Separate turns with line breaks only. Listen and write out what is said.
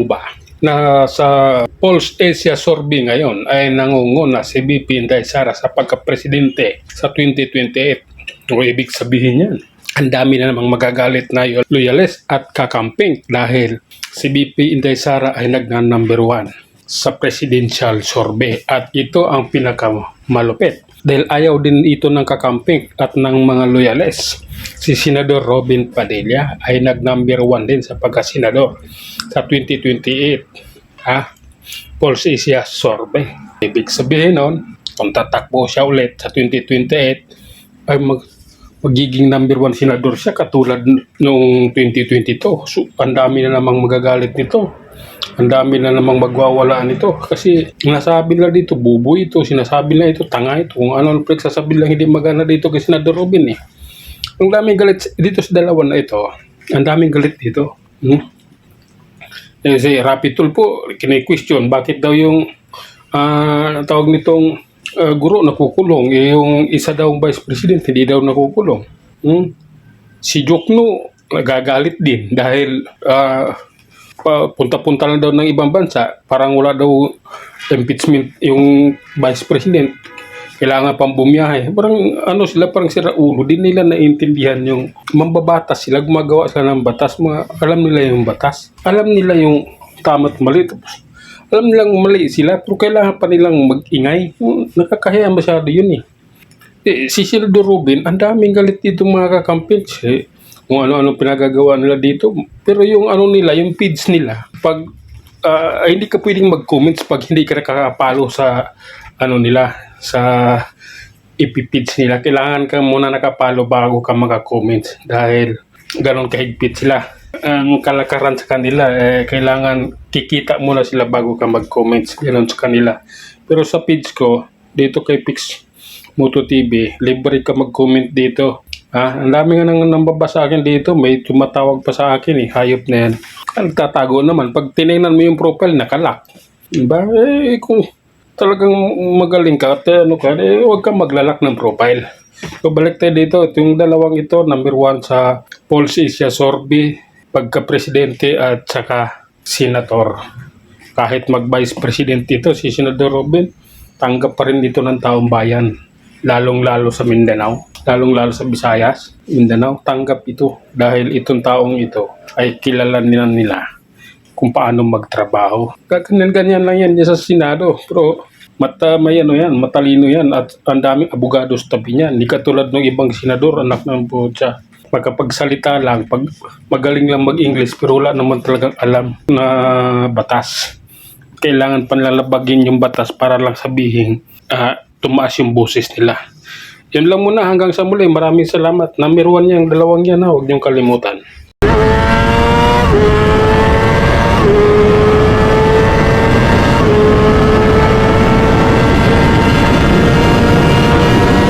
mo ba na sa Pulse Asia Survey ngayon ay nangunguna si BP Inday Sara sa pagka-presidente sa 2028? O ibig sabihin yan, ang dami na namang magagalit na loyalist at kakamping dahil si BP Inday Sara ay nagna-number 1 sa presidential survey at ito ang pinakamalupit. Dahil ayaw din ito ng kakamping at ng mga loyalist. Si Senador Robin Padilla ay nag-number 1 din sa pagka-senador sa 2028. Pulse Asia Survey. Ibig sabihin nun, kung tatakbo siya ulit sa 2028, ay magiging number 1 senador siya katulad noong 2022. So, ang dami na namang magagalit nito. Ang dami na namang magwawalaan ito kasi nasabi nila dito, bubo ito, sinasabi nila ito, tanga ito, kung ano sasabi lang hindi magana dito kay Senador Robin eh. Ang daming galit dito sa dalawa na ito, ang daming galit dito. Si Rapi Tulfo, kini-question, bakit daw yung tawag nitong guro nakukulong, yung isa daw vice president, hindi daw nakukulong. Si Jokno, nagagalit din dahil punta-punta lang daw ng ibang bansa, parang wala daw impeachment yung vice president, kailangan pang bumiyahe. Parang sila, parang sira ulo, din nila naiintindihan yung mambabatas sila, gumagawa sila ng batas, alam nila yung batas, alam nila yung tama't mali, alam nilang mali sila, pero kailangan pa nilang mag-ingay. Nakakahiya masyado yun si Senador Robin, ang daming galit dito mga kakamping kung ano-ano pinagagawa nila dito. Pero yung nila, yung feeds nila, pag hindi ka pwedeng mag-comments pag hindi ka nakakapalo sa nila, sa ipipits nila. Kailangan ka muna nakapalo bago ka maka-comments dahil ganon kahigpit sila. Ang kalakaran sa kanila, kailangan kikita muna sila bago ka mag-comments, ganon sa kanila. Pero sa feeds ko, dito kay Pix Moto TV, libre ka mag-comment dito. Ang dami nga nang nambaba sa akin dito. May tumatawag pa sa akin hayop na yan. Nagtatago naman. Pag tinignan mo yung profile, nakalock. Diba? Kung talagang magaling ka, huwag kang maglalak ng profile. So, balik tayo dito. Ito yung dalawang ito, number 1 sa Pulse Asia Survey, pagka-presidente at saka senator. Kahit mag-vice president ito, si Senador Robin, tanggap pa rin dito ng taong bayan. Lalong-lalo sa Mindanao, lalong-lalo sa Visayas, Mindanao, tanggap ito dahil itong taong ito ay kilala nila kung paano magtrabaho. Ganyan lang yan sa Senado, pero matalino yan at ang daming abogado sa tabi niyan. Hindi katulad ng ibang senador, anak ng putya. Magkapagsalita lang, magaling lang mag-English pero wala naman talagang alam na batas. Kailangan panlalabagin yung batas para lang sabihin tumaas yung boses nila. Yun lang muna, hanggang sa muli. Maraming salamat. Number 1 yung dalawang yan, huwag niyong kalimutan.